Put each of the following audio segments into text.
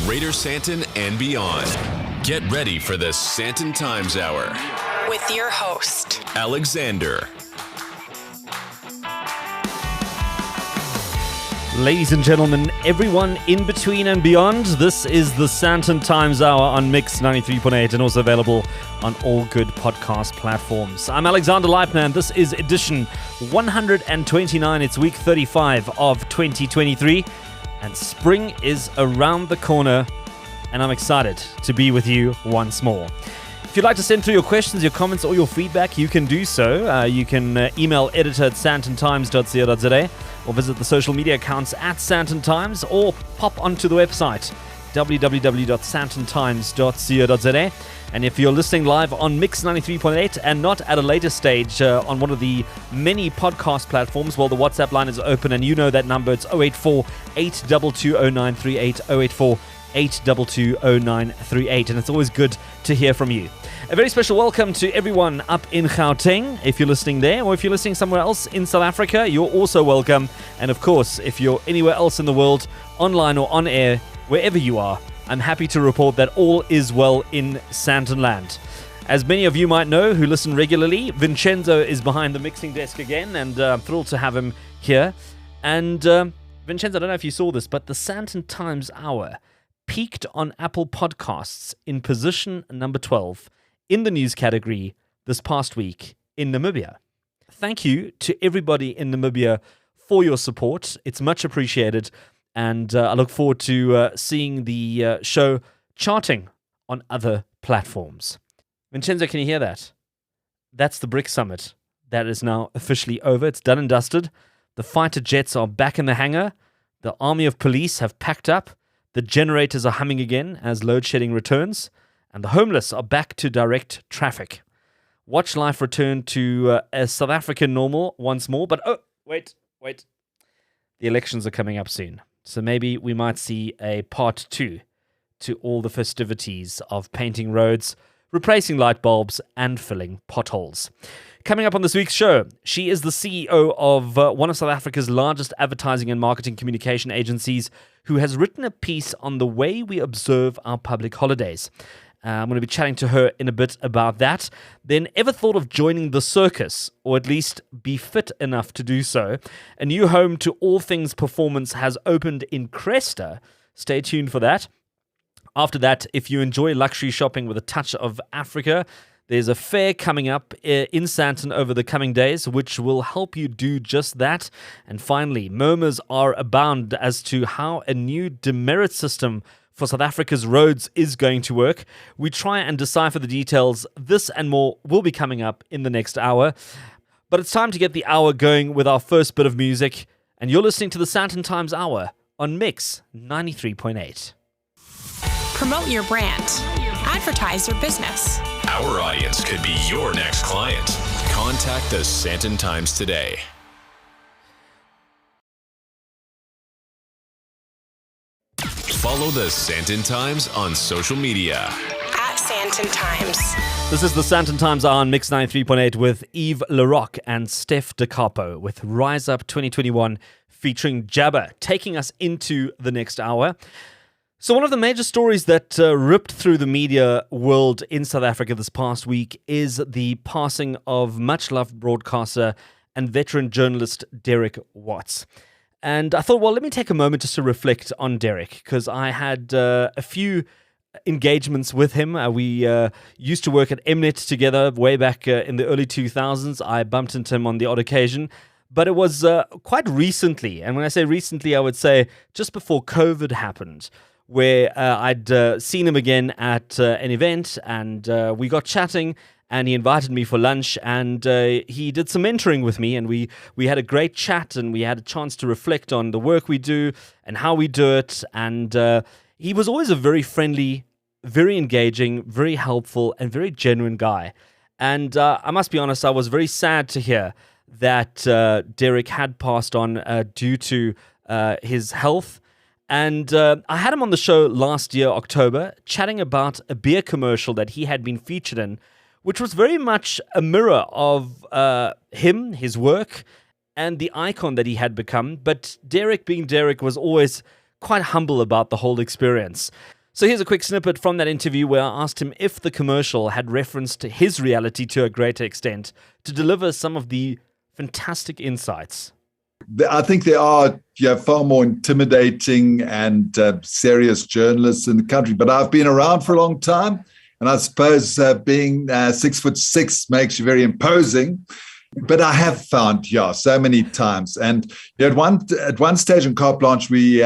Greater Sandton and beyond. Get ready for the Sandton Times Hour with your host, Alexander. Ladies and gentlemen, everyone in between and beyond, this is the Sandton Times Hour on Mix 93.8 and also available on all good podcast platforms. I'm Alexander Leitner and this is edition 129. It's week 35 of 2023 and spring is around the corner and I'm excited to be with you once more. If you'd like to send through your questions, your comments, or your feedback, you can do so. You can email editor@sandtontimes.co.za or visit the social media accounts at Sandton Times or pop onto the website www.sandtontimes.co.za. And if you're listening live on Mix 93.8 and not at a later stage on one of the many podcast platforms, well, the WhatsApp line is open and you know that number. It's 084 822 0938, 084 822 0938, and it's always good to hear from you. A very special welcome to everyone up in Gauteng, if you're listening there, or if you're listening somewhere else in South Africa, you're also welcome. And of course, if you're anywhere else in the world, online or on air, wherever you are, I'm happy to report that all is well in Sandton land. As many of you might know who listen regularly, Vincenzo is behind the mixing desk again, and I'm thrilled to have him here. And Vincenzo, I don't know if you saw this, but the Sandton Times Hour peaked on Apple Podcasts in position number 12 in the news category this past week in Namibia. Thank you to everybody in Namibia for your support. It's much appreciated, and I look forward to seeing the show charting on other platforms. Vincenzo, can you hear that? That's the BRIC Summit. That is now officially over. It's done and dusted. The fighter jets are back in the hangar. The army of police have packed up. The generators are humming again as load shedding returns, and the homeless are back to direct traffic. Watch life return to a South African normal once more, but wait. The elections are coming up soon, so maybe we might see a part 2 to all the festivities of painting roads, replacing light bulbs, and filling potholes. Coming up on this week's show, she is the CEO of one of South Africa's largest advertising and marketing communication agencies, who has written a piece on the way we observe our public holidays. I'm going to be chatting to her in a bit about that. Then, ever thought of joining the circus, or at least be fit enough to do so? A new home to all things performance has opened in Cresta. Stay tuned for that. After that, if you enjoy luxury shopping with a touch of Africa, there's a fair coming up in Sandton over the coming days, which will help you do just that. And finally, murmurs are abound as to how a new demerit system for South Africa's roads is going to work. We try and decipher the details. This and more will be coming up in the next hour. But it's time to get the hour going with our first bit of music. And you're listening to the Sandton Times Hour on Mix 93.8. Promote your brand. Advertise your business. Our audience could be your next client. Contact the Sandton Times today. Follow the Sandton Times on social media. At Sandton Times. This is the Sandton Times Hour on Mix 93.8 with Yves Leroc and Steph De Capo with Rise Up 2021 featuring Jabba, taking us into the next hour. So one of the major stories that ripped through the media world in South Africa this past week is the passing of much-loved broadcaster and veteran journalist Derek Watts. And I thought, well, let me take a moment just to reflect on Derek, because I had a few engagements with him. We used to work at Mnet together way back in the early 2000s. I bumped into him on the odd occasion. But it was quite recently, and when I say recently, I would say just before COVID happened, where I'd seen him again at an event, and we got chatting, and he invited me for lunch, and he did some mentoring with me, and we had a great chat, and we had a chance to reflect on the work we do and how we do it, and he was always a very friendly, very engaging, very helpful, and very genuine guy. And I must be honest, I was very sad to hear that Derek had passed on due to his health. And I had him on the show last year, October, chatting about a beer commercial that he had been featured in, which was very much a mirror of him, his work, and the icon that he had become. But Derek, being Derek, was always quite humble about the whole experience. So here's a quick snippet from that interview where I asked him if the commercial had referenced his reality to a greater extent to deliver some of the fantastic insights. I think there are far more intimidating and serious journalists in the country, but I've been around for a long time, and I suppose being 6'6" makes you very imposing. But I have found, so many times, and at one stage in Carte Blanche, we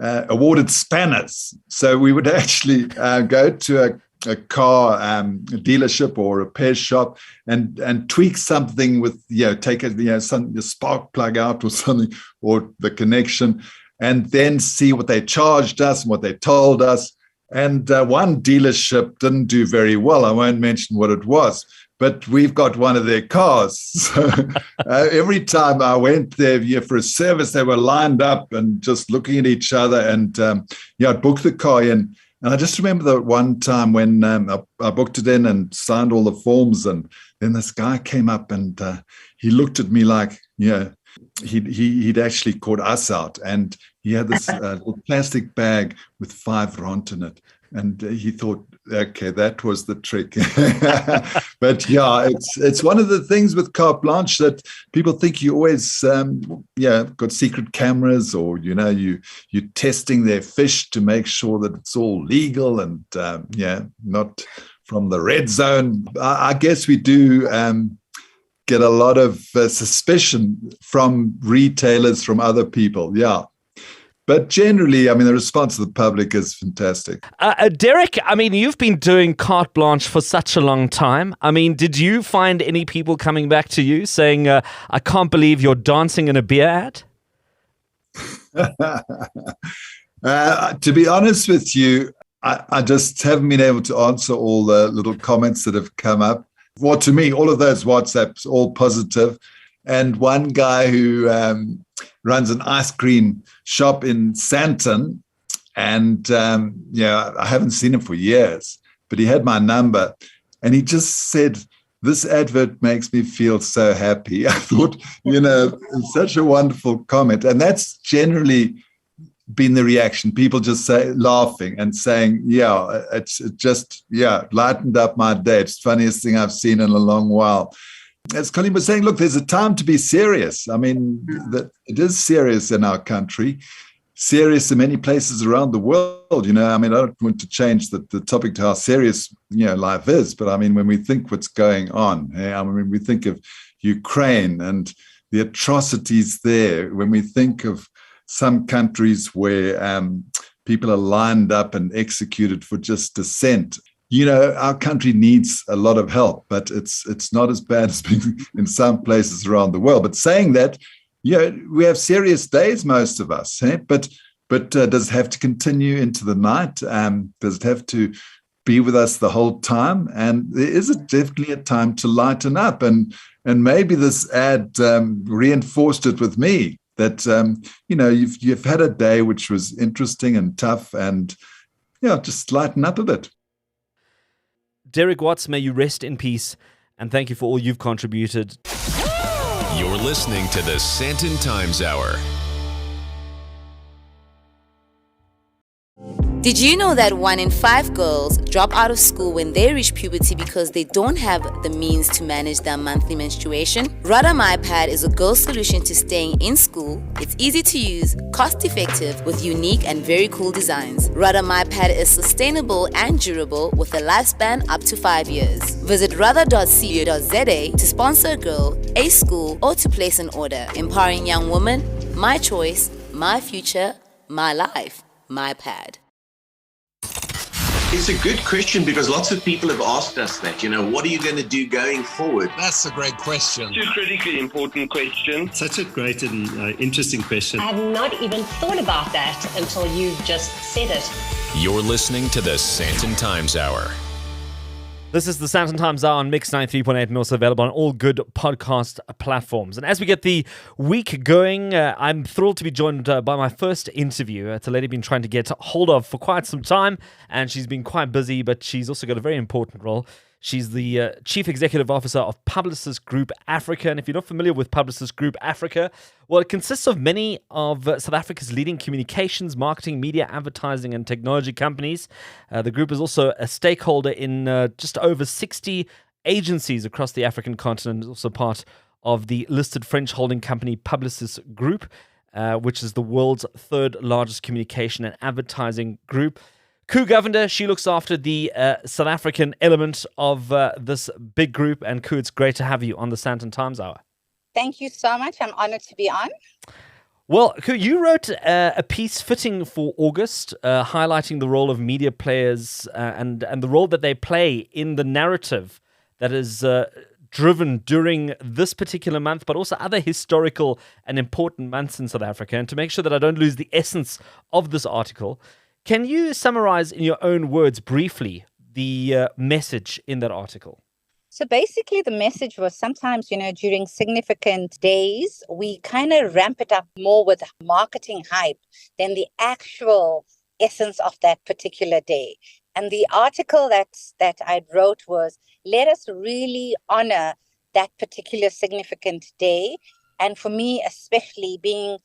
awarded spanners. So we would actually go to a car dealership or repair shop and tweak something with, take the spark plug out or something, or the connection, and then see what they charged us and what they told us. And one dealership didn't do very well. I won't mention what it was, but we've got one of their cars. So every time I went there for a service, they were lined up and just looking at each other, and I'd book the car in. And I just remember that one time when I booked it in and signed all the forms, and then this guy came up and he looked at me like, he'd actually caught us out, and he had this little plastic bag with 5 rand in it. And he thought, okay, that was the trick. But it's one of the things with Carte Blanche that people think you always, got secret cameras, or, you're testing their fish to make sure that it's all legal and, not from the red zone. I guess we do get a lot of suspicion from retailers, from other people. Yeah. But generally, the response of the public is fantastic. Derek, you've been doing Carte Blanche for such a long time. Did you find any people coming back to you saying, I can't believe you're dancing in a beer ad? To be honest with you, I just haven't been able to answer all the little comments that have come up. Well, to me, all of those WhatsApps, all positive. And one guy who runs an ice cream shop in Sandton, and I haven't seen him for years, but he had my number, and he just said, "This advert makes me feel so happy." I thought, it's such a wonderful comment, and that's generally been the reaction. People just laughing and saying, it just lightened up my day. It's the funniest thing I've seen in a long while. As Colleen was saying, look, there's a time to be serious. That it is serious in our country, serious in many places around the world. I don't want to change the topic to how serious, life is. But when we think what's going on, we think of Ukraine and the atrocities there. When we think of some countries where people are lined up and executed for just dissent. Our country needs a lot of help, but it's not as bad as being in some places around the world. But saying that, we have serious days, most of us. But does it have to continue into the night? Does it have to be with us the whole time? And there is definitely a time to lighten up. And maybe this ad reinforced it with me that you've had a day which was interesting and tough, and just lighten up a bit. Derek Watts, may you rest in peace, and thank you for all you've contributed. You're listening to the Sandton Times Hour. Did you know that 1 in 5 girls drop out of school when they reach puberty because they don't have the means to manage their monthly menstruation? Rudder My Pad is a girl's solution to staying in school. It's easy to use, cost-effective, with unique and very cool designs. Rudder My Pad is sustainable and durable with a lifespan up to 5 years. Visit rudder.co.za to sponsor a girl, a school, or to place an order. Empowering young women, my choice, my future, my life, my pad. It's a good question because lots of people have asked us that, what are you going to do going forward? That's a great question. It's a critically important question. Such a great and interesting question. I have not even thought about that until you just said it. You're listening to the Sandton Times Hour. This is the Sandton Times Hour on Mix 93.8 and also available on all good podcast platforms. And as we get the week going, I'm thrilled to be joined by my first interview. It's a lady I've been trying to get hold of for quite some time, and she's been quite busy, but she's also got a very important role. She's the Chief Executive Officer of Publicis Groupe Africa. And if you're not familiar with Publicis Groupe Africa, well, it consists of many of South Africa's leading communications, marketing, media, advertising, and technology companies. The group is also a stakeholder in just over 60 agencies across the African continent. It's also part of the listed French holding company Publicis Groupe, which is the world's third largest communication and advertising group. Koo Govender, she looks after the South African element of this big group. And Koo, it's great to have you on the Sandton Times Hour. Thank you so much. I'm honored to be on. Well, Koo, you wrote a piece fitting for August, highlighting the role of media players and the role that they play in the narrative that is driven during this particular month, but also other historical and important months in South Africa. And to make sure that I don't lose the essence of this article, can you summarize in your own words briefly the message in that article? So basically, the message was sometimes, during significant days, we kind of ramp it up more with marketing hype than the actual essence of that particular day. And the article that I wrote was, let us really honor that particular significant day. And for me, especially being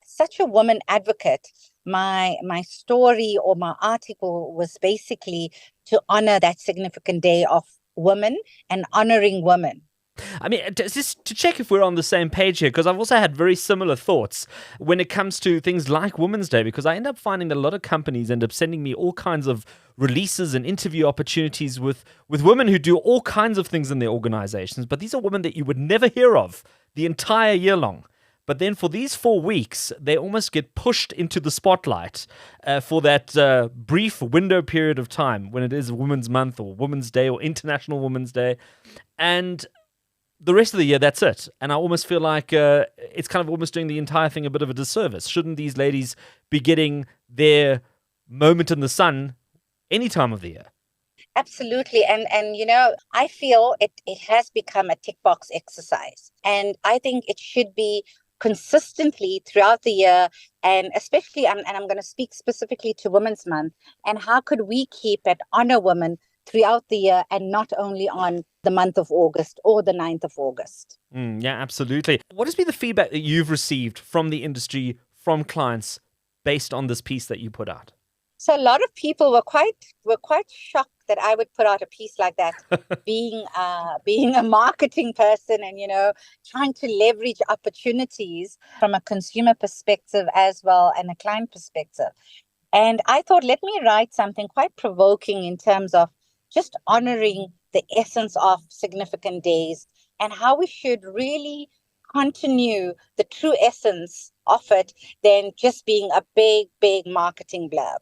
such a woman advocate, my story or my article was basically to honor that significant day of women and honoring women. I mean, just to check if we're on the same page here, because I've also had very similar thoughts when it comes to things like Women's Day, because I end up finding that a lot of companies end up sending me all kinds of releases and interview opportunities with women who do all kinds of things in their organizations, but these are women that you would never hear of the entire year long. But then for these 4 weeks, they almost get pushed into the spotlight for that brief window period of time when it is Women's Month or Women's Day or International Women's Day. And the rest of the year, that's it. And I almost feel like it's kind of almost doing the entire thing a bit of a disservice. Shouldn't these ladies be getting their moment in the sun any time of the year? Absolutely. And I feel it has become a tick box exercise. And I think it should be consistently throughout the year, and especially, and I'm going to speak specifically to Women's Month, and how could we keep and honor women throughout the year and not only on the month of August or the 9th of August. Yeah, absolutely. What has been the feedback that you've received from the industry, from clients, based on this piece that you put out? So a lot of people were quite shocked that I would put out a piece like that, being a marketing person and, trying to leverage opportunities from a consumer perspective as well and a client perspective. And I thought, let me write something quite provoking in terms of just honoring the essence of significant days and how we should really continue the true essence of it than just being a big marketing blurb.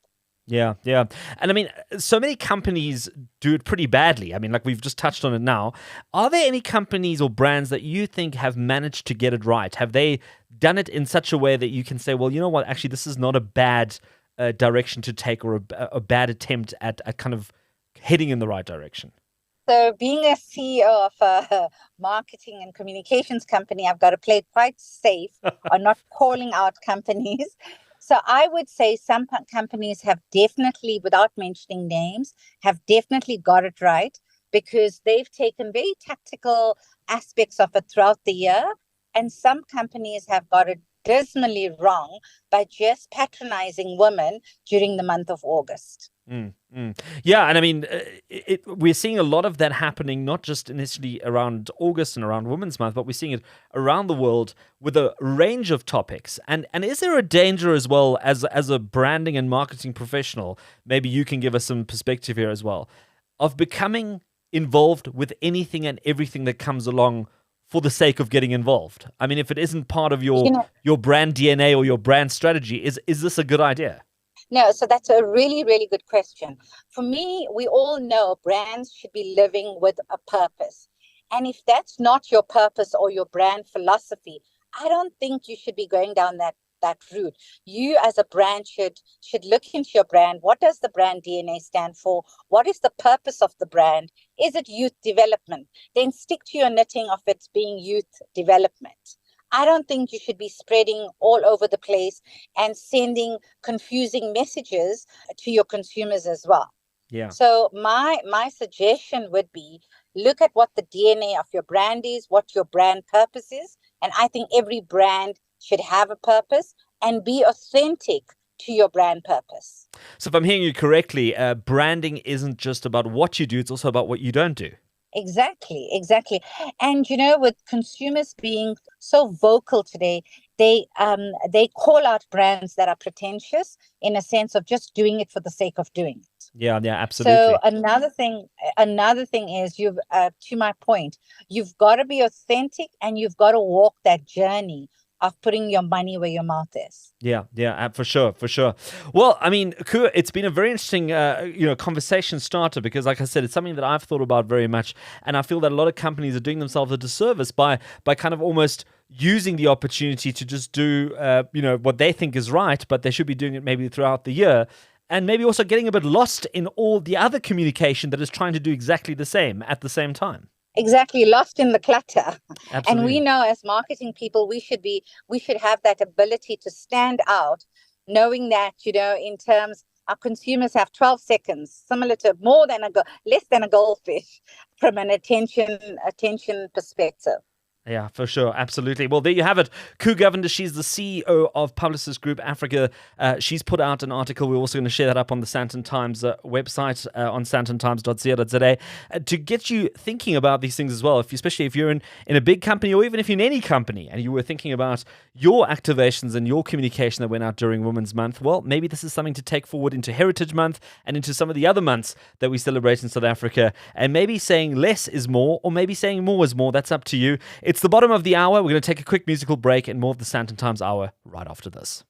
Yeah. And I mean, so many companies do it pretty badly. I mean, like we've just touched on it now. Are there any companies or brands that you think have managed to get it right? Have they done it in such a way that you can say, well, you know what, actually, this is not a bad direction to take or a bad attempt at kind of heading in the right direction? So being a CEO of a marketing and communications company, I've got to play it quite safe on not calling out companies. So I would say some companies have definitely, without mentioning names, have definitely got it right because they've taken very tactical aspects of it throughout the year. And some companies have got it dismally wrong by just patronizing women during the month of August. Yeah, and I mean, we're seeing a lot of that happening, not just initially around August and around Women's Month, but we're seeing it around the world with a range of topics. And is there a danger as well as a branding and marketing professional, maybe you can give us some perspective here as well, of becoming involved with anything and everything that comes along for the sake of getting involved? I mean, if it isn't part of your brand DNA or your brand strategy, is this a good idea? No, so that's a really, really good question. For me, we all know brands should be living with a purpose. And if that's not your purpose or your brand philosophy, I don't think you should be going down that route. You as a brand should look into your brand. What does the brand DNA stand for? What is the purpose of the brand? Is it youth development? Then stick to your knitting of it being youth development. I don't think you should be spreading all over the place and sending confusing messages to your consumers as well. Yeah. So my suggestion would be, look at what the DNA of your brand is, what your brand purpose is. And I think every brand should have a purpose and be authentic to your brand purpose. So if I'm hearing you correctly, branding isn't just about what you do, it's also about what you don't do. Exactly. And with consumers being so vocal today, they call out brands that are pretentious in a sense of just doing it for the sake of doing it. Yeah, absolutely. So another thing is, you've to my point, you've got to be authentic and you've got to walk that journey of putting your money where your mouth is. Yeah, for sure. Well, I mean, Koo, it's been a very interesting, conversation starter because, like I said, it's something that I've thought about very much, and I feel that a lot of companies are doing themselves a disservice by kind of almost using the opportunity to just do, what they think is right, but they should be doing it maybe throughout the year. And maybe also getting a bit lost in all the other communication that is trying to do exactly the same at the same time. Exactly, lost in the clutter. Absolutely. And we know as marketing people, we should have that ability to stand out, knowing that, in terms, our consumers have 12 seconds, similar to less than a goldfish, from an attention perspective. Yeah, for sure. Absolutely. Well, there you have it. Koo Govender, she's the CEO of Publicis Groupe Africa. She's put out an article. We're also going to share that up on the Sandton Times website on sandtontimes.co.za to get you thinking about these things as well, especially if you're in a big company or even if you're in any company and you were thinking about your activations and your communication that went out during Women's Month. Well, maybe this is something to take forward into Heritage Month and into some of the other months that we celebrate in South Africa. And maybe saying less is more, or maybe saying more is more. That's up to you. It's the bottom of the hour. We're going to take a quick musical break and more of the Sandton Times Hour right after this.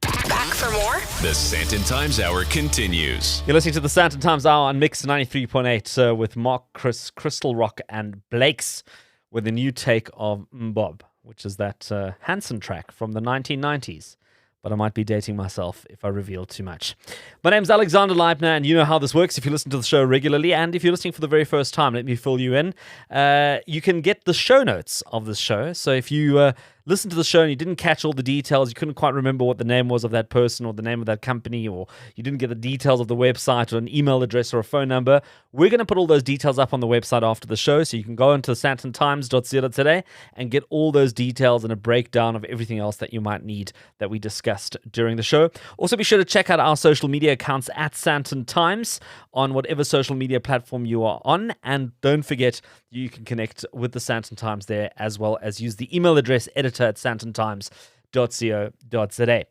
Back for more? The Sandton Times Hour continues. You're listening to the Sandton Times Hour on Mix 93.8 with Mark, Chris, Crystal Rock, and Blake's with a new take of Mbob, which is that Hanson track from the 1990s. But I might be dating myself if I reveal too much. My name's Alexander Leibner, and you know how this works if you listen to the show regularly. And if you're listening for the very first time, let me fill you in. You can get the show notes of this show. So if you listen to the show and you didn't catch all the details, you couldn't quite remember what the name was of that person or the name of that company, or you didn't get the details of the website or an email address or a phone number, we're going to put all those details up on the website after the show. So you can go into sandtontimes.co.za and get all those details and a breakdown of everything else that you might need that we discussed during the show. Also, be sure to check out our social media accounts at Sandton Times on whatever social media platform you are on. And don't forget, you can connect with the Sandton Times there, as well as use the email address editor@sandtontimes.co.za.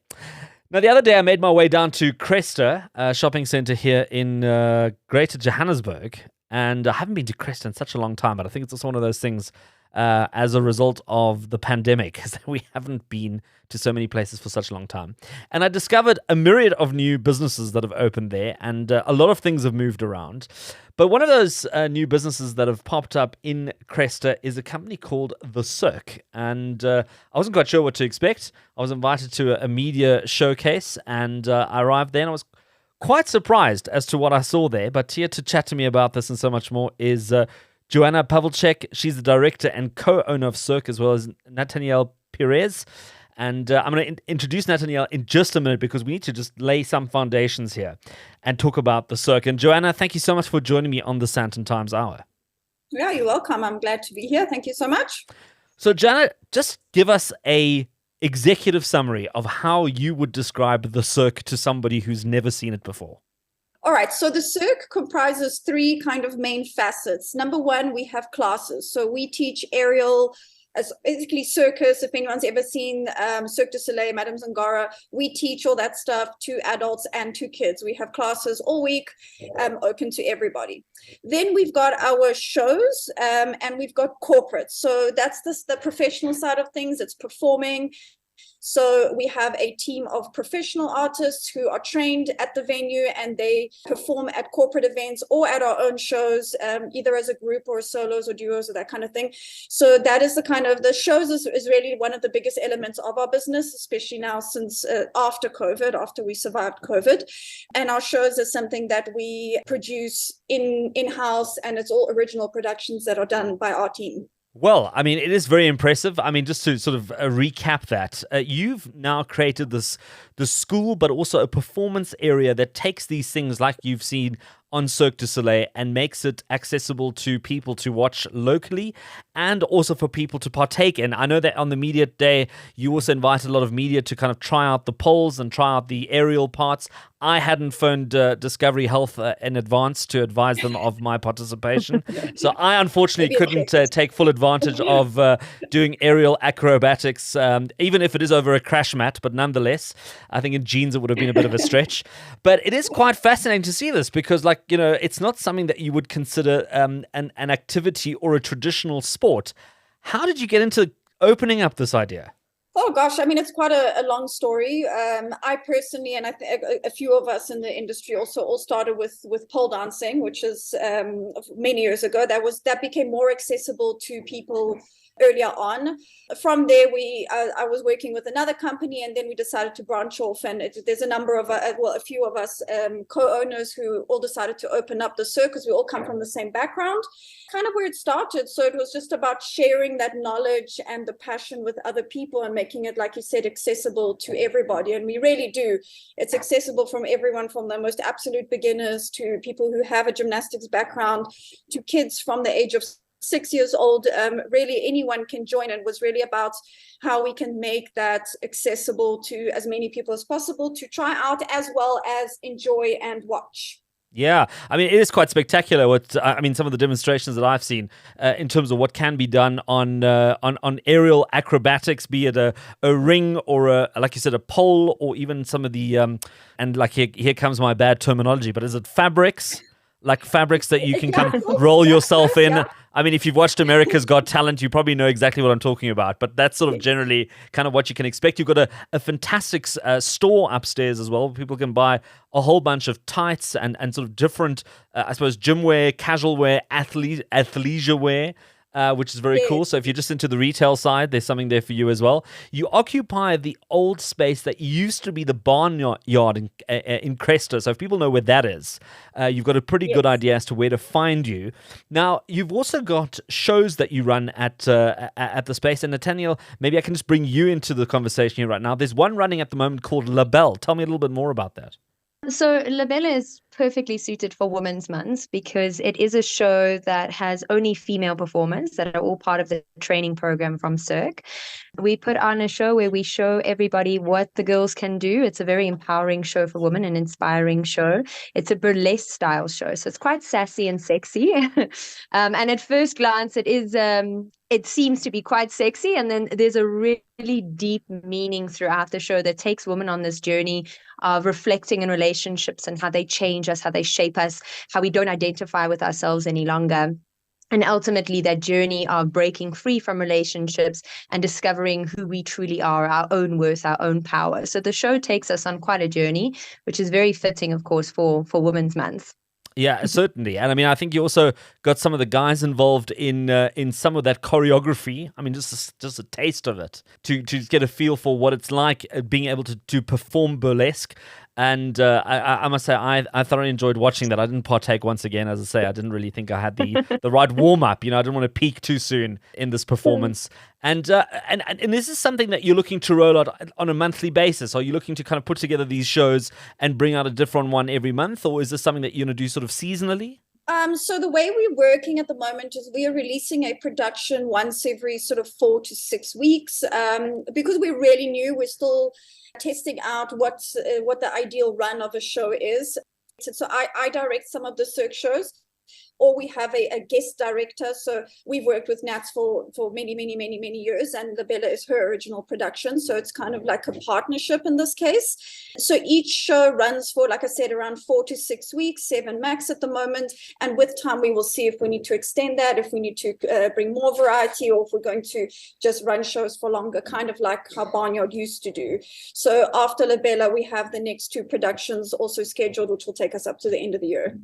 Now, the other day I made my way down to Cresta shopping center here in Greater Johannesburg, and I haven't been to Cresta in such a long time, but I think it's also one of those things as a result of the pandemic, is that we haven't been to so many places for such a long time. And I discovered a myriad of new businesses that have opened there, and a lot of things have moved around. But one of those new businesses that have popped up in Cresta is a company called The Cirque. And I wasn't quite sure what to expect. I was invited to a media showcase, and I arrived there and I was quite surprised as to what I saw there. But here to chat to me about this and so much more is Joanna Pawelczyk. She's the director and co-owner of Cirque, as well as Nataniel Pires. And I'm going to introduce Nataniel in just a minute because we need to just lay some foundations here and talk about the Cirque. And Joanna, thank you so much for joining me on the Sandton Times Hour. Yeah, you're welcome. I'm glad to be here. Thank you so much. So, Joanna, just give us a executive summary of how you would describe the Cirque to somebody who's never seen it before. All right, so the Cirque comprises three kind of main facets. Number one, we have classes. So we teach aerial, as basically circus. If anyone's ever seen Cirque du Soleil, Madame Zangara, we teach all that stuff to adults and to kids. We have classes all week, open to everybody. Then we've got our shows and we've got corporate. So that's the professional side of things. It's performing. So we have a team of professional artists who are trained at the venue and they perform at corporate events or at our own shows, either as a group or solos or duos or that kind of thing. So that is the shows is really one of the biggest elements of our business, especially now since after COVID, after we survived COVID. And our shows is something that we produce in-house, and it's all original productions that are done by our team. Well, I mean, it is very impressive. I mean, just to sort of recap that, you've now created this the school, but also a performance area that takes these things like you've seen on Cirque du Soleil and makes it accessible to people to watch locally and also for people to partake in. I know that on the media day, you also invited a lot of media to kind of try out the poles and try out the aerial parts. I hadn't phoned Discovery Health in advance to advise them of my participation. So I unfortunately couldn't take full advantage of doing aerial acrobatics, even if it is over a crash mat. But nonetheless, I think in jeans it would have been a bit of a stretch. But it is quite fascinating to see this because, like, you know, it's not something that you would consider an activity or a traditional sport. How did you get into opening up this idea? Oh gosh, I mean, it's quite a long story. I personally, and I think a few of us in the industry also all started with pole dancing, which is many years ago. That became more accessible to people earlier on. From there, I was working with another company, and then we decided to branch off. And there's a number of, a few of us co-owners who all decided to open up the cirque because we all come from the same background. Kind of where it started. So it was just about sharing that knowledge and the passion with other people and making it, like you said, accessible to everybody. And we really do. It's accessible from everyone, from the most absolute beginners to people who have a gymnastics background to kids from the age of 6 years old. Really anyone can join. It was really about how we can make that accessible to as many people as possible to try out as well as enjoy and watch. Yeah, I mean, it is quite spectacular. Some of the demonstrations that I've seen in terms of what can be done on aerial acrobatics, be it a ring or like you said, a pole, or even some of the and like here comes my bad terminology, but is it fabrics? Like fabrics that you can kind of roll yourself in. Yeah. I mean, if you've watched America's Got Talent, you probably know exactly what I'm talking about. But that's sort of generally kind of what you can expect. You've got a fantastic store upstairs as well. People can buy a whole bunch of tights and sort of different, I suppose, gym wear, casual wear, athleisure wear. Which is very cool. So if you're just into the retail side, there's something there for you as well. You occupy the old space that used to be the barnyard in Cresta. So if people know where that is, you've got a pretty good idea as to where to find you. Now, you've also got shows that you run at the space. And Nataniel, maybe I can just bring you into the conversation here right now. There's one running at the moment called La Belle. Tell me a little bit more about that. So La Belle is perfectly suited for Women's Month because it is a show that has only female performers that are all part of the training program from Cirque. We put on a show where we show everybody what the girls can do. It's a very empowering show for women, an inspiring show. It's a burlesque style show, so it's quite sassy and sexy. And at first glance, it seems to be quite sexy. And then there's a really deep meaning throughout the show that takes women on this journey of reflecting in relationships and how they change us, how they shape us, how we don't identify with ourselves any longer. And ultimately that journey of breaking free from relationships and discovering who we truly are, our own worth, our own power. So the show takes us on quite a journey, which is very fitting, of course, for Women's Month. Yeah, certainly. And I mean, I think you also got some of the guys involved in some of that choreography. I mean, just a taste of it to get a feel for what it's like being able to perform burlesque. And I must say, I thoroughly enjoyed watching that. I didn't partake once again. As I say, I didn't really think I had the right warm-up. You know, I didn't want to peak too soon in this performance. And this is something that you're looking to roll out on a monthly basis. Are you looking to kind of put together these shows and bring out a different one every month? Or is this something that you're going to do sort of seasonally? So the way we're working at the moment is we are releasing a production once every sort of 4 to 6 weeks. Because we're really new, we're still testing out what the ideal run of a show is. So I direct some of the Cirque shows, or we have a guest director. So we've worked with Nats for many years, and La Belle is her original production. So it's kind of like a partnership in this case. So each show runs for, like I said, around 4 to 6 weeks, 7 max at the moment. And with time, we will see if we need to extend that, if we need to bring more variety, or if we're going to just run shows for longer, kind of like how Barnyard used to do. So after La Belle, we have the next 2 productions also scheduled, which will take us up to the end of the year.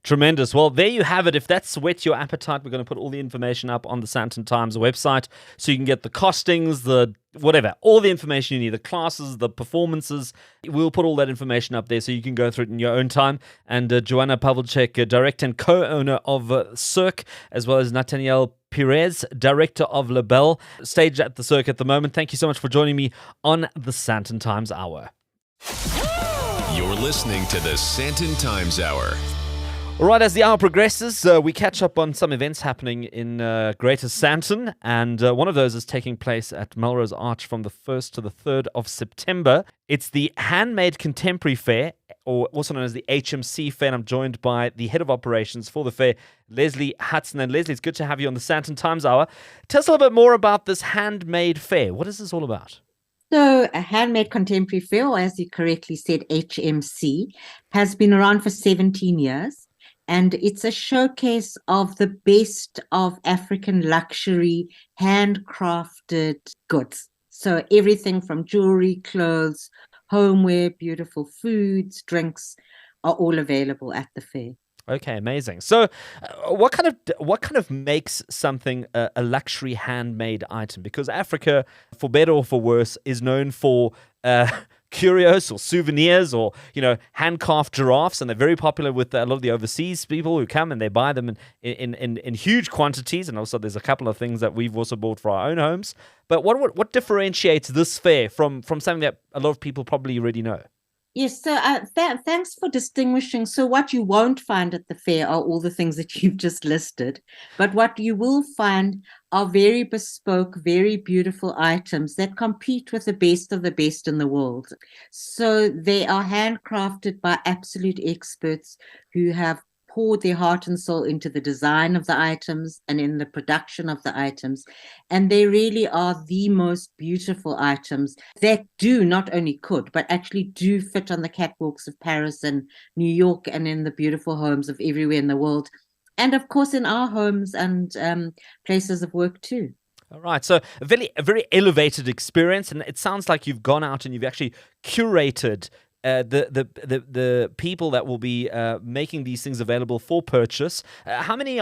Tremendous. Well, there you have it. If that's whet your appetite, we're going to put all the information up on the Sandton Times website so you can get the costings, the whatever, all the information you need, the classes, the performances. We'll put all that information up there so you can go through it in your own time. And Joanna Pawelczyk, director and co-owner of Cirque, as well as Nataniel Pires, director of La Belle, stage at the Cirque at the moment. Thank you so much for joining me on the Sandton Times Hour. You're listening to the Sandton Times Hour. All right, as the hour progresses, we catch up on some events happening in Greater Sandton, and one of those is taking place at Melrose Arch from the 1st to the 3rd of September. It's the Handmade Contemporary Fair, or also known as the HmC Fair, and I'm joined by the head of operations for the fair, Lesley Hudson. And Lesley, it's good to have you on the Sandton Times Hour. Tell us a little bit more about this Handmade Fair. What is this all about? So a Handmade Contemporary Fair, or as you correctly said, HmC, has been around for 17 years. And it's a showcase of the best of African luxury, handcrafted goods. So everything from jewelry, clothes, homeware, beautiful foods, drinks are all available at the fair. Okay, amazing. So, what kind of makes something a luxury handmade item? Because Africa, for better or for worse, is known for curios or souvenirs or hand-carved giraffes, and they're very popular with a lot of the overseas people who come and they buy them in huge quantities. And also, there's a couple of things that we've also bought for our own homes. But what differentiates this fair from something that a lot of people probably already know? Yes, so thanks for distinguishing. So what you won't find at the fair are all the things that you've just listed, but what you will find are very bespoke, very beautiful items that compete with the best of the best in the world. So they are handcrafted by absolute experts who have poured their heart and soul into the design of the items and in the production of the items. And they really are the most beautiful items that do not only could, but actually do fit on the catwalks of Paris and New York and in the beautiful homes of everywhere in the world. And of course, in our homes and places of work too. All right, so a very elevated experience. And it sounds like you've gone out and you've actually curated the people that will be making these things available for purchase. How many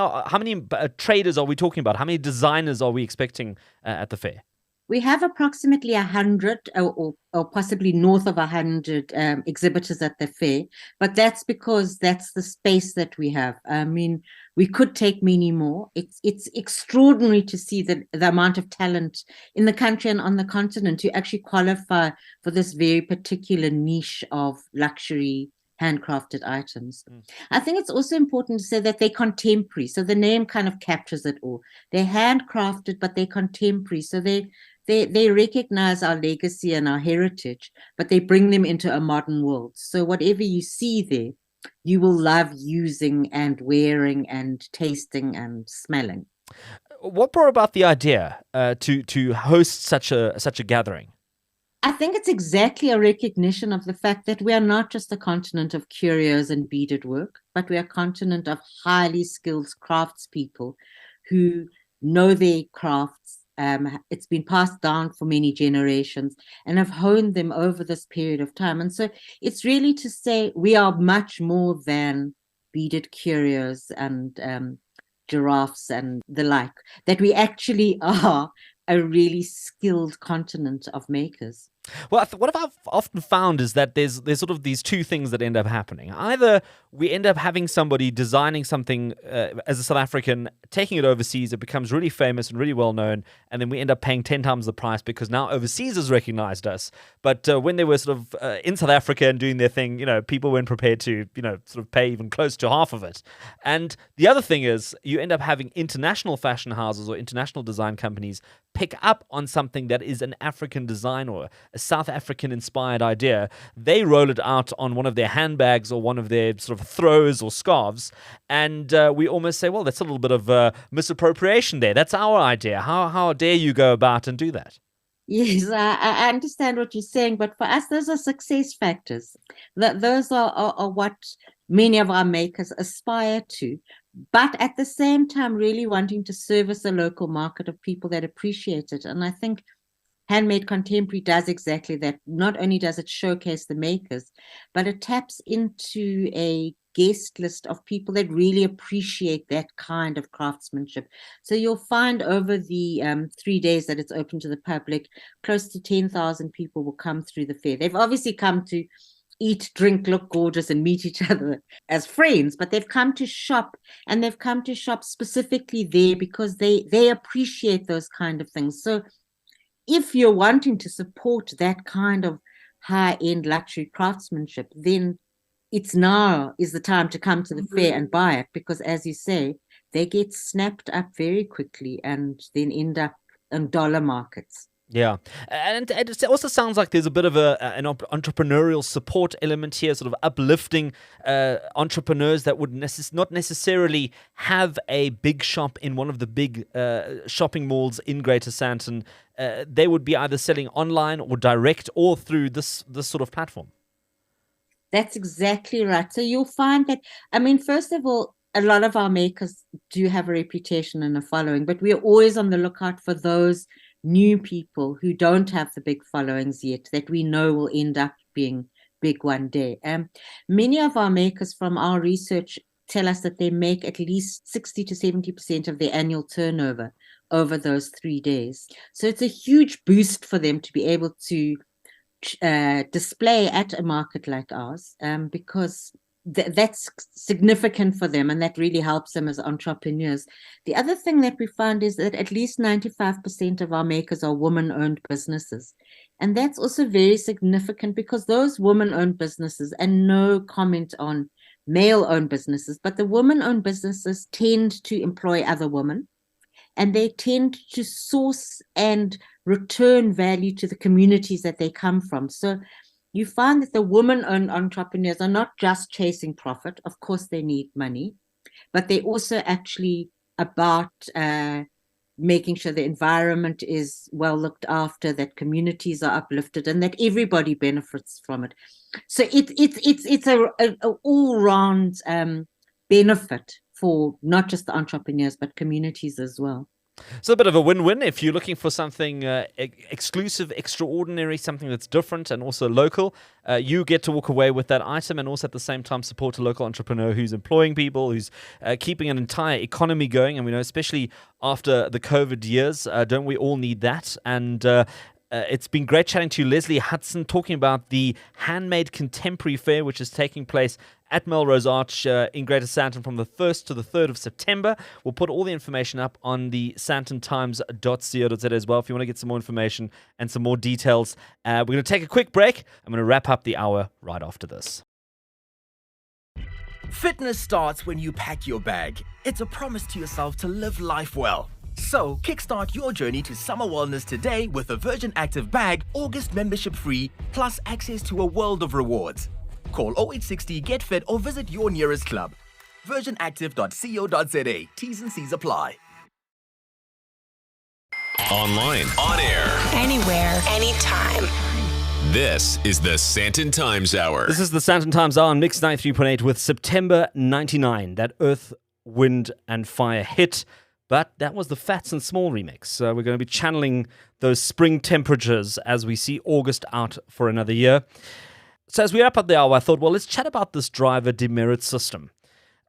traders are we talking about? How many designers are we expecting at the fair? We have approximately 100 or possibly north of 100 exhibitors at the fair, but that's because that's the space that we have. I mean, we could take many more. It's extraordinary to see the amount of talent in the country and on the continent to actually qualify for this very particular niche of luxury handcrafted items. I think it's also important to say that they're contemporary. So the name kind of captures it all. They're handcrafted, but they're contemporary. So they recognize our legacy and our heritage, but they bring them into a modern world. So whatever you see there, you will love using and wearing and tasting and smelling. What brought about the idea to host such a gathering? I think it's exactly a recognition of the fact that we are not just a continent of curios and beaded work, but we are a continent of highly skilled craftspeople who know their crafts. It's been passed down for many generations and have honed them over this period of time. And so it's really to say we are much more than beaded curios and giraffes and the like, that we actually are a really skilled continent of makers. Well, what I've often found is that there's sort of these two things that end up happening. Either we end up having somebody designing something as a South African, taking it overseas, it becomes really famous and really well known, and then we end up paying 10 times the price because now overseas has recognized us. But when they were sort of in South Africa and doing their thing, people weren't prepared to, sort of pay even close to half of it. And the other thing is you end up having international fashion houses or international design companies pick up on something that is an African design or a South African inspired idea. They roll it out on one of their handbags or one of their sort of throws or scarves, and we almost say, well, that's a little bit of misappropriation there. That's our idea. How dare you go about and do that? Yes, I understand what you're saying, but for us, those are success factors. Those are what many of our makers aspire to, but at the same time, really wanting to service a local market of people that appreciate it. And I think Handmade Contemporary does exactly that. Not only does it showcase the makers, but it taps into a guest list of people that really appreciate that kind of craftsmanship. So you'll find over the 3 days that it's open to the public, close to 10,000 people will come through the fair. They've obviously come to eat, drink, look gorgeous, and meet each other as friends, but they've come to shop, and they've come to shop specifically there because they appreciate those kind of things. So if you're wanting to support that kind of high-end luxury craftsmanship, then it's now is the time to come to the fair and buy it, because as you say, they get snapped up very quickly and then end up in dollar markets. Yeah, and it also sounds like there's a bit of an entrepreneurial support element here, sort of uplifting entrepreneurs that would not necessarily have a big shop in one of the big shopping malls in Greater Sandton. They would be either selling online or direct or through this sort of platform. That's exactly right. So you'll find that, I mean, first of all, a lot of our makers do have a reputation and a following, but we're always on the lookout for those new people who don't have the big followings yet that we know will end up being big one day. Many of our makers from our research tell us that they make at least 60 to 70% of their annual turnover over those 3 days. So it's a huge boost for them to be able to display at a market like ours, because that's significant for them, and that really helps them as entrepreneurs. The other thing that we found is that at least 95% of our makers are woman-owned businesses. And that's also very significant, because those woman-owned businesses, and no comment on male-owned businesses, but the woman-owned businesses tend to employ other women, and they tend to source and return value to the communities that they come from. So you find that the woman-owned entrepreneurs are not just chasing profit. Of course, they need money, but they also actually about making sure the environment is well looked after, that communities are uplifted, and that everybody benefits from it. So it's a all-round benefit for not just the entrepreneurs, but communities as well. So a bit of a win-win if you're looking for something exclusive, extraordinary, something that's different and also local. You get to walk away with that item and also at the same time support a local entrepreneur who's employing people, who's keeping an entire economy going. And we know, especially after the COVID years, don't we all need that? And it's been great chatting to Lesley Hudson, talking about the Handmade Contemporary Fair, which is taking place at Melrose Arch in Greater Sandton from the 1st to the 3rd of September. We'll put all the information up on the sandtontimes.co.za as well if you want to get some more information and some more details. We're going to take a quick break. I'm going to wrap up the hour right after this. Fitness starts when you pack your bag. It's a promise to yourself to live life well. So, kickstart your journey to summer wellness today with a Virgin Active bag, August membership free, plus access to a world of rewards. Call 0860 Get Fit or visit your nearest club. virginactive.co.za. T's and C's apply. Online, on air, anywhere, anytime. This is the Sandton Times Hour. This is the Sandton Times Hour on Mix 93.8 with September 99. That Earth, Wind and Fire hit. But that was the Fats and Small remix. We're going to be channeling those spring temperatures as we see August out for another year. So as we wrap up the hour, I thought, well, let's chat about this driver demerit system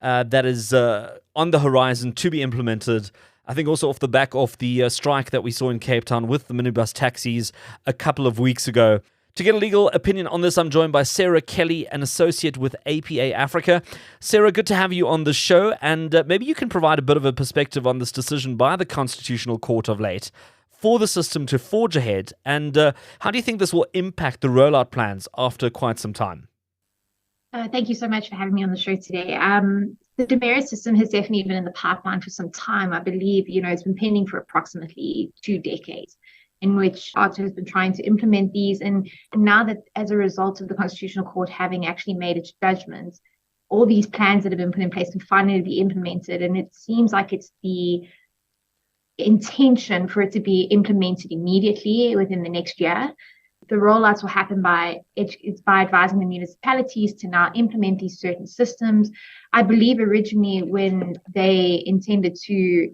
that is on the horizon to be implemented. I think also off the back of the strike that we saw in Cape Town with the minibus taxis a couple of weeks ago. To get a legal opinion on this, I'm joined by Sarah Kelly, an associate with APA Africa. Sarah, good to have you on the show, and maybe you can provide a bit of a perspective on this decision by the Constitutional Court of late for the system to forge ahead, and how do you think this will impact the rollout plans after quite some time? Thank you so much for having me on the show today. The demerit system has definitely been in the pipeline for some time. I believe, it's been pending for approximately 2 decades, in which ARTO has been trying to implement these. And now that as a result of the Constitutional Court having actually made its judgments, all these plans that have been put in place can finally be implemented. And it seems like it's the intention for it to be implemented immediately within the next year. The rollouts will happen by advising the municipalities to now implement these certain systems. I believe originally when they intended to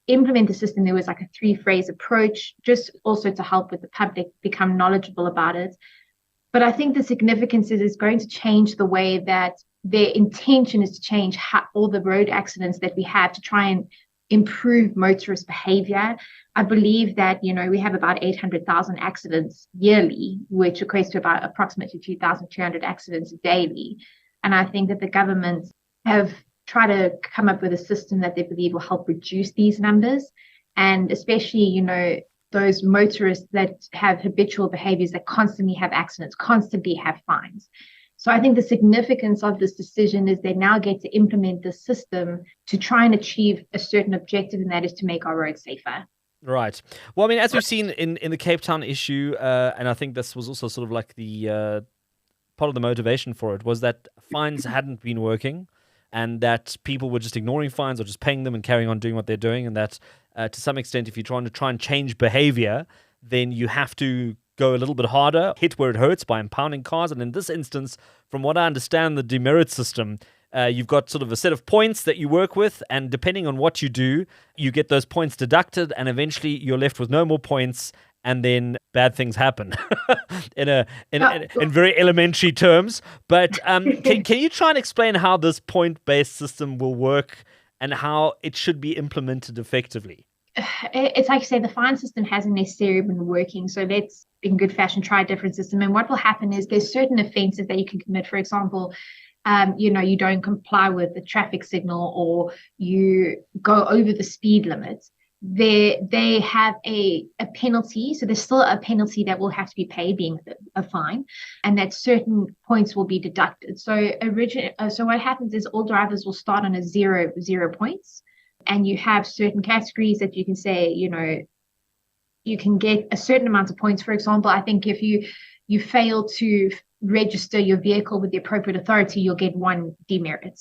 implement the system, there was like a 3-phase approach, just also to help with the public become knowledgeable about it. But I think the significance is it's going to change the way that their intention is to change all the road accidents that we have to try and improve motorist behavior. I believe that, we have about 800,000 accidents yearly, which equates to about approximately 2,200 accidents daily. And I think that the government have try to come up with a system that they believe will help reduce these numbers. And especially, the those motorists that have habitual behaviors, that constantly have accidents, constantly have fines. So I think the significance of this decision is they now get to implement the system to try and achieve a certain objective, and that is to make our roads safer. Right. Well, I mean, as we've seen in the Cape Town issue, and I think this was also sort of like the part of the motivation for it, was that fines hadn't been working, and that people were just ignoring fines or just paying them and carrying on doing what they're doing, and that to some extent, if you're trying to change behavior, then you have to go a little bit harder, hit where it hurts by impounding cars. And in this instance, from what I understand, the demerit system, you've got sort of a set of points that you work with, and depending on what you do, you get those points deducted, and eventually you're left with no more points, and then bad things happen in very elementary terms. But can you try and explain how this point-based system will work and how it should be implemented effectively? It's like you say, the fine system hasn't necessarily been working. So let's, in good fashion, try a different system. And what will happen is there's certain offenses that you can commit. For example, you don't comply with the traffic signal, or you go over the speed limit. They have a penalty. So there's still a penalty that will have to be paid, being a fine, and that certain points will be deducted. So what happens is all drivers will start on a zero points. And you have certain categories that you can say, you can get a certain amount of points. For example, I think if you fail to register your vehicle with the appropriate authority, you'll get 1 demerit.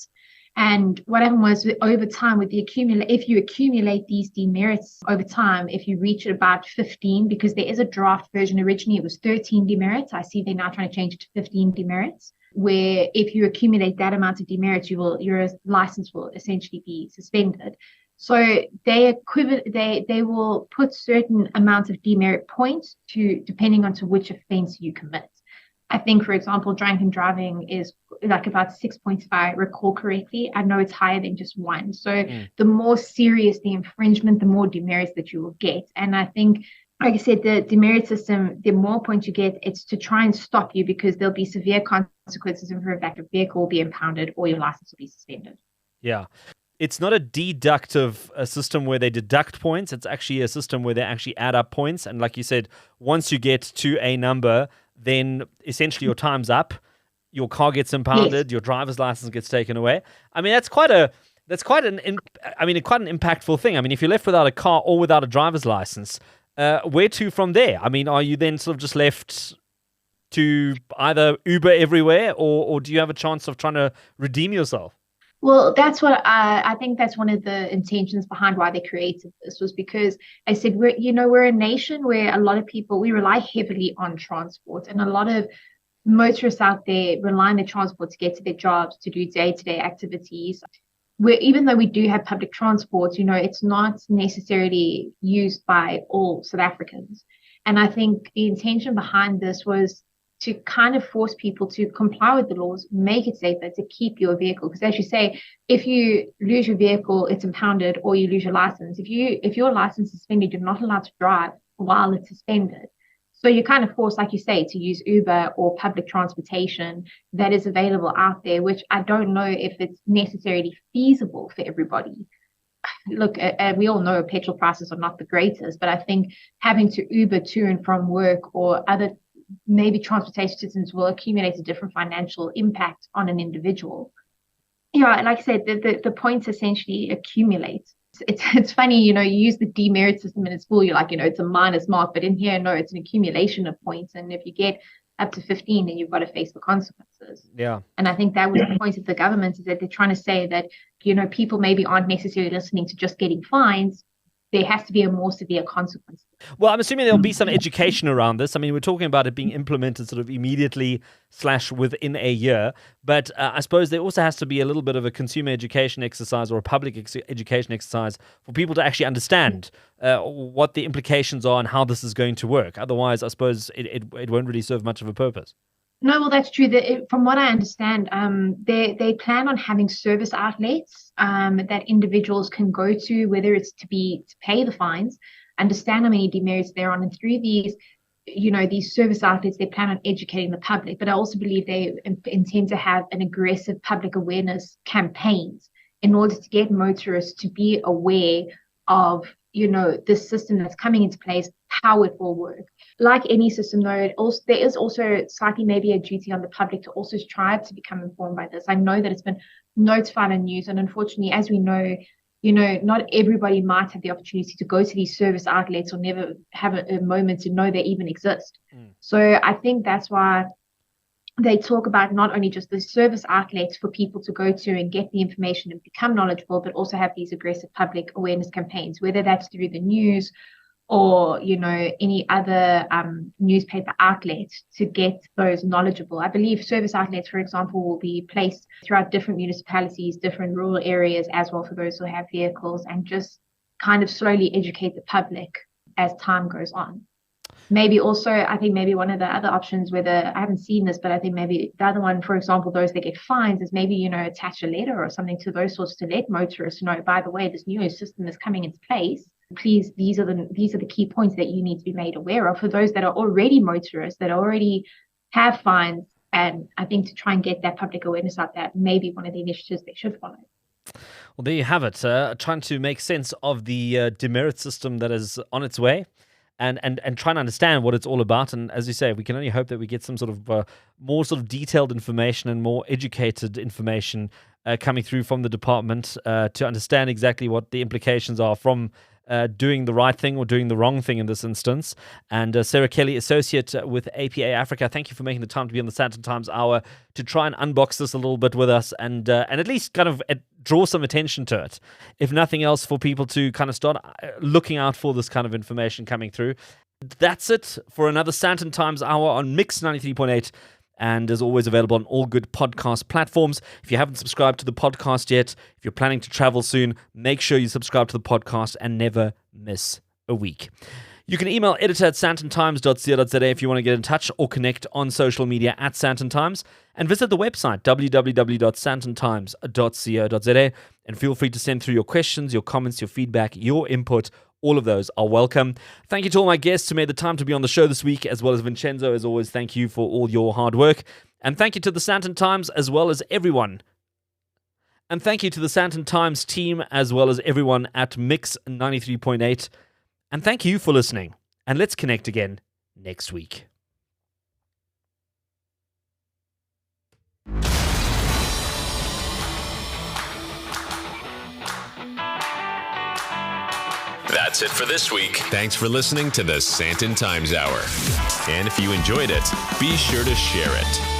And what happened was, over time, if you accumulate these demerits over time, if you reach about 15, because there is a draft version, originally it was 13 demerits. I see they're now trying to change it to 15 demerits, where if you accumulate that amount of demerits, your license will essentially be suspended. So they will put certain amounts of demerit points depending on to which offense you commit. I think, for example, drunken driving is like about 6 points, if I recall correctly. I know it's higher than just 1. So the more serious the infringement, the more demerits that you will get. And I think, like I said, the demerit system, the more points you get, it's to try and stop you, because there'll be severe consequences, and for a fact, a vehicle will be impounded or your license will be suspended. Yeah. It's not a deductive system where they deduct points. It's actually a system where they actually add up points. And like you said, once you get to a number, then essentially your time's up. Your car gets impounded. Yes. Your driver's license gets taken away. I mean, that's quite an impactful thing. I mean, if you're left without a car or without a driver's license, where to from there? I mean, are you then sort of just left to either Uber everywhere, or do you have a chance of trying to redeem yourself? Well, that's what I think that's one of the intentions behind why they created this, was because I said, we're a nation where a lot of people, we rely heavily on transport, and a lot of motorists out there rely on their transport to get to their jobs, to do day-to-day activities. Where even though we do have public transport, it's not necessarily used by all South Africans. And I think the intention behind this was to kind of force people to comply with the laws, make it safer, to keep your vehicle. Because as you say, if you lose your vehicle, it's impounded, or you lose your license. If your license is suspended, you're not allowed to drive while it's suspended. So you're kind of forced, like you say, to use Uber or public transportation that is available out there, which I don't know if it's necessarily feasible for everybody. Look, we all know petrol prices are not the greatest, but I think having to Uber to and from work or other maybe transportation systems will accumulate a different financial impact on an individual. Like I said, the points essentially accumulate. It's funny, you use the demerit system in school, you're like, it's a minus mark, but in here, no, it's an accumulation of points. And if you get up to 15, then you've got to face the consequences. Yeah. And I think that was the point of the government, is that they're trying to say that, people maybe aren't necessarily listening to just getting fines. There has to be a more severe consequence. Well, I'm assuming there'll be some education around this. I mean, we're talking about it being implemented sort of immediately / within a year. But I suppose there also has to be a little bit of a consumer education exercise or a public education exercise for people to actually understand what the implications are and how this is going to work. Otherwise, I suppose it won't really serve much of a purpose. No, well, that's true. From what I understand, they plan on having service outlets that individuals can go to, whether it's to pay the fines, understand how many demerits they're on, and through these service outlets, they plan on educating the public. But I also believe they intend to have an aggressive public awareness campaigns in order to get motorists to be aware of this system that's coming into place, how it will work. Like any system, though, there is also slightly maybe a duty on the public to also strive to become informed by this. I know that it's been notified on news, and unfortunately, as we know, not everybody might have the opportunity to go to these service outlets or never have a moment to know they even exist. So I think that's why they talk about not only just the service outlets for people to go to and get the information and become knowledgeable, but also have these aggressive public awareness campaigns, whether that's through the news or, any other newspaper outlet to get those knowledgeable. I believe service outlets, for example, will be placed throughout different municipalities, different rural areas as well for those who have vehicles, and just kind of slowly educate the public as time goes on. Maybe also, I think maybe one of the other options, whether I haven't seen this, but I think maybe the other one, for example, those that get fines, is maybe, attach a letter or something to those sorts to let motorists know, by the way, this new system is coming into place. Please, these are the key points that you need to be made aware of for those that are already motorists, that already have fines. And I think to try and get that public awareness out there, maybe one of the initiatives they should follow. Well, there you have it. Trying to make sense of the demerit system that is on its way. And trying to understand what it's all about. And as you say, we can only hope that we get some sort of more sort of detailed information and more educated information coming through from the department to understand exactly what the implications are from doing the right thing or doing the wrong thing in this instance. And Sarah Kelly, Associate with APA Africa, thank you for making the time to be on the Sandton Times Hour to try and unbox this a little bit with us and at least kind of draw some attention to it. If nothing else, for people to kind of start looking out for this kind of information coming through. That's it for another Sandton Times Hour on Mix 93.8. And as always, available on all good podcast platforms. If you haven't subscribed to the podcast yet, if you're planning to travel soon, make sure you subscribe to the podcast and never miss a week. You can email editor@sandtontimes.co.za if you want to get in touch or connect on social media at Sandton Times, and visit the website www.sandtontimes.co.za, and feel free to send through your questions, your comments, your feedback, your input. All of those are welcome. Thank you to all my guests who made the time to be on the show this week, as well as Vincenzo. As always, thank you for all your hard work. And thank you to the Sandton Times as well as everyone. And thank you to the Sandton Times team as well as everyone at Mix 93.8. And thank you for listening. And let's connect again next week. That's it for this week. Thanks for listening to the Sandton Times Hour. And if you enjoyed it, be sure to share it.